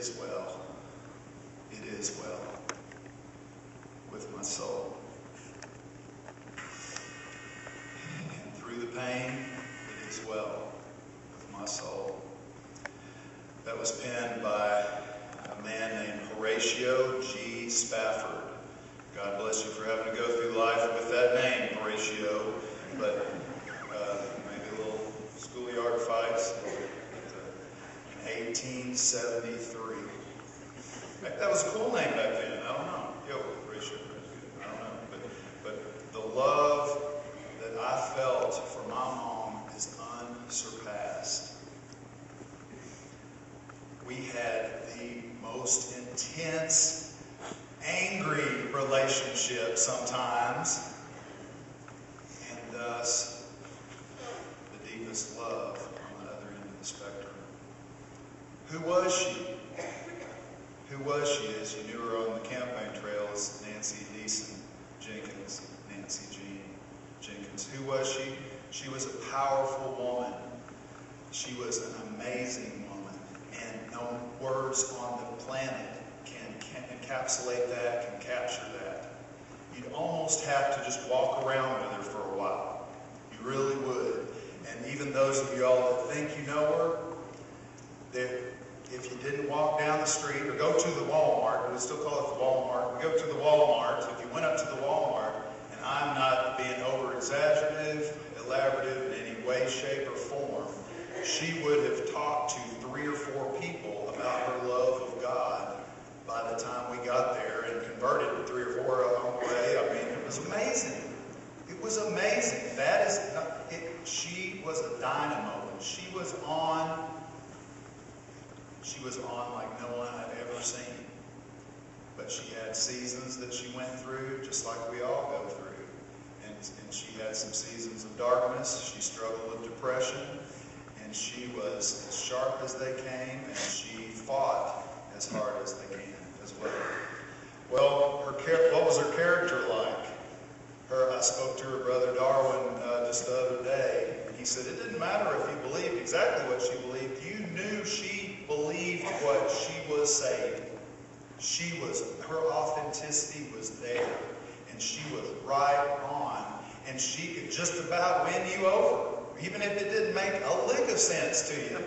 is well. It is well with my soul. And through the pain, it is well with my soul. That was penned by a man named Horatio G. Spafford. God bless you for having to go through life with that name, Horatio. But maybe a little schoolyard fights in 1873. That was a cool name back then. I don't know. Yo, Horatio. I don't know. But the love that I felt for my mom is unsurpassed. We had the most intense, angry relationship sometimes, and thus the deepest love on the other end of the spectrum. Who was she? Who was she? As you knew her on the campaign trail as Nancy Deason Jenkins, Nancy Jean Jenkins. Who was she? She was a powerful woman. She was an amazing woman. And no words on the planet can encapsulate that, can capture that. You'd almost have to just walk around with her for a while. You really would. And even those of y'all that think you know her, that if you didn't walk down the street or go to the Walmart, we still call it the Walmart, we go to the Walmart, if you went up to the Walmart, and I'm not being over-exaggerative, elaborative in any way, shape, or form, she would have talked to 3 or 4 people about her love of God by the time we got there and converted 3 or 4 along the way. I mean, it was amazing. It was amazing. That is, she was a dynamo. She was on like no one I've ever seen. But she had seasons that she went through, just like we all go through. And she had some seasons of darkness. She struggled with depression. And she was as sharp as they came, and she fought as hard as they can as well. Well, what was her character like? I spoke to her brother Darwin just the other day, and he said it didn't matter if you believed exactly what she believed. You knew she believed what she was saying. Her authenticity was there, and she was right on, and she could just about win you over. Even if it didn't make a lick of sense to you.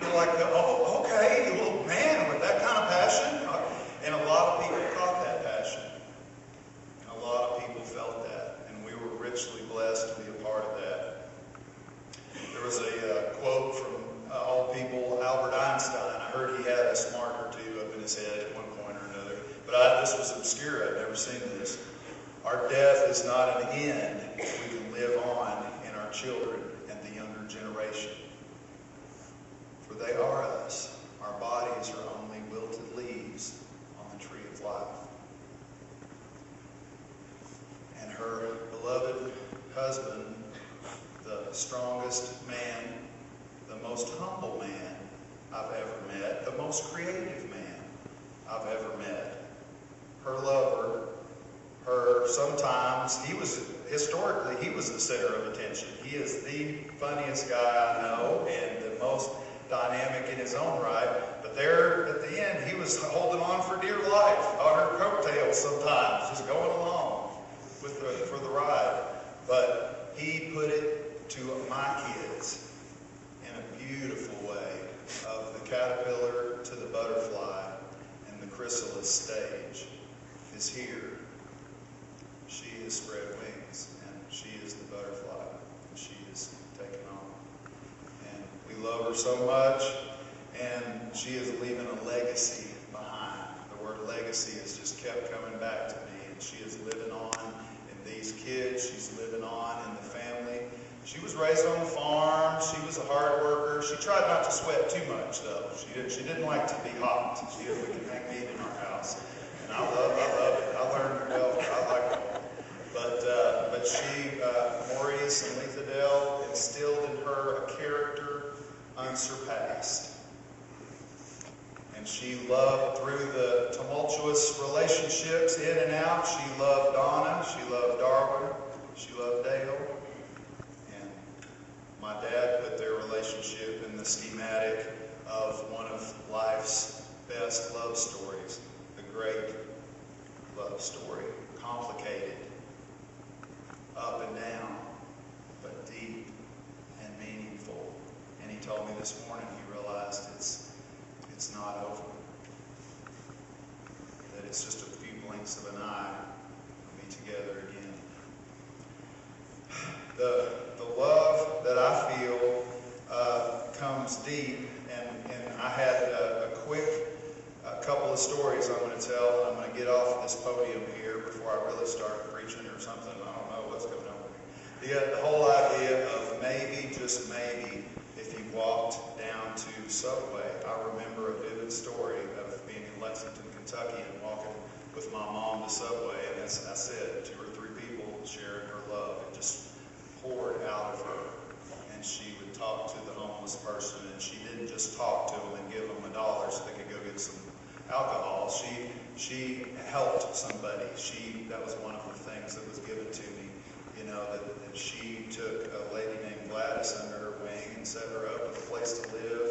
You're like, oh, okay, well, man, with that kind of passion. And a lot of people caught that passion. And a lot of people felt that. And we were richly blessed to be a part of that. There was a quote from all people, Albert Einstein. I heard he had a smart or two up in his head at one point or another. But this was obscure. I'd never seen this. Our death is not an end. We can live on in our children and the younger generation. For they are us. Our bodies are only wilted leaves on the tree of life. And her beloved husband, the strongest man, the most humble man I've ever met, the most creative man I've ever met, her lover, sometimes historically, he was the center of attention. He is the funniest guy I know and the most dynamic in his own right. But there at the end, he was holding on for dear life on her coattails sometimes, just going along for the ride. But he put it to my kids in a beautiful way, of the caterpillar to the butterfly, and the chrysalis stage is here. She has spread wings, and she is the butterfly, and she is taken on. And we love her so much, and she is leaving a legacy behind. The word legacy has just kept coming back to me, and she is living on in these kids. She's living on in the family. She was raised on the farm. She was a hard worker. She tried not to sweat too much, though. She didn't like to be hot. We can make meat in our house. And I love it. I learned, I like it. But she, Maurice and Letha Dell, instilled in her a character unsurpassed. And she loved through the tumultuous relationships in and out. She loved Donna. She loved Darwin. She loved Dale. And my dad put their relationship in the schematic of one of life's best love stories, the great love story, complicated, up and down, but deep and meaningful. And he told me this morning he realized it's not over. That it's just a few blinks of an eye and be together again. The love that I feel comes deep, and I had a quick couple of stories I'm going to tell. I'm going to get off this podium here before I really start preaching or something. I don't know what's going on here. The whole idea of maybe, just maybe, if you walked down to Subway. I remember a vivid story of being in Lexington, Kentucky, and walking with my mom to Subway, and as I said, 2 or 3 people sharing her love. It just poured out of her. And she would talk to the homeless person, and she didn't just talk to them and give them $1 so they could go get some alcohol. She helped somebody. That was one of the things that was given to me, that she took a lady named Gladys under her wing and set her up with a place to live.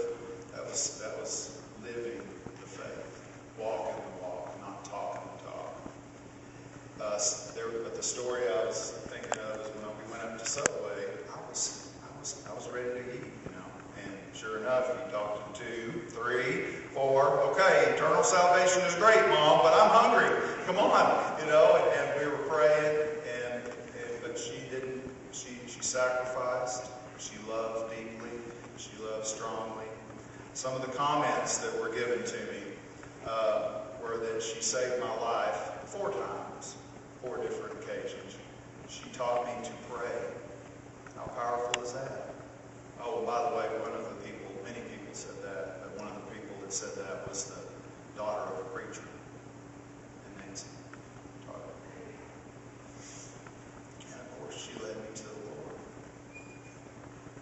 That was living the faith, walking the walk, not talking the talk. But the story I was thinking of is when we went up to Subway, I was ready to eat, and sure enough, you talk to 2, 3, 4. Okay, eternal salvation is great, Mom, but I'm hungry. Come on, and we were praying, but she didn't. She sacrificed. She loved deeply. She loved strongly. Some of the comments that were given to me were that she saved my life 4 times, 4 different occasions. She taught me to pray. How powerful is that? Oh, and by the way, many people said that, but one of the people that said that was the daughter of a preacher, and Nancy taught her. And of course, she led me to the Lord.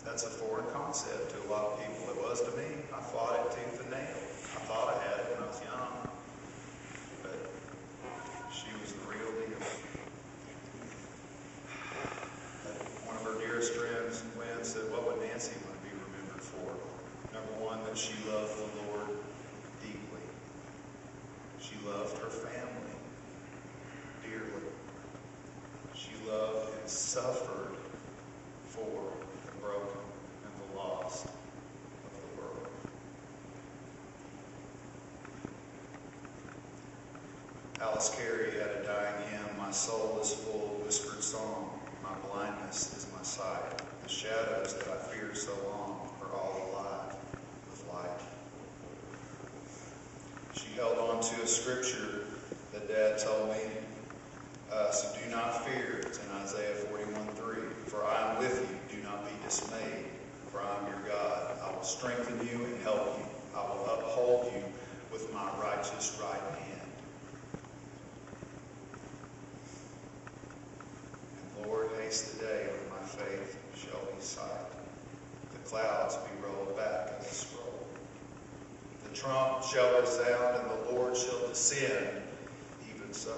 That's a foreign concept to a lot of people. It was to me. I fought it tooth and nail. I thought I had it when I was young, but she was the real deal. One of her dearest friends, Lynn, said, what would Nancy want to be remembered for? Number 1, that she loved the Lord deeply. She loved her family dearly. She loved and suffered for the broken and the lost of the world. Alice Carey had a dying hymn, my soul is full of whispered song. My blindness is my sight. The shadows that I feared so long are all alive with light. She held on to a scripture that Dad told me. So do not fear. It's in Isaiah 41:3. For I am with you. Do not be dismayed. For I am your God. I will strengthen you and help you. I will uphold you with my righteous right hand. Lord, haste the day when my faith shall be sight. The clouds be rolled back as a scroll. The trump shall resound and the Lord shall descend. Even so,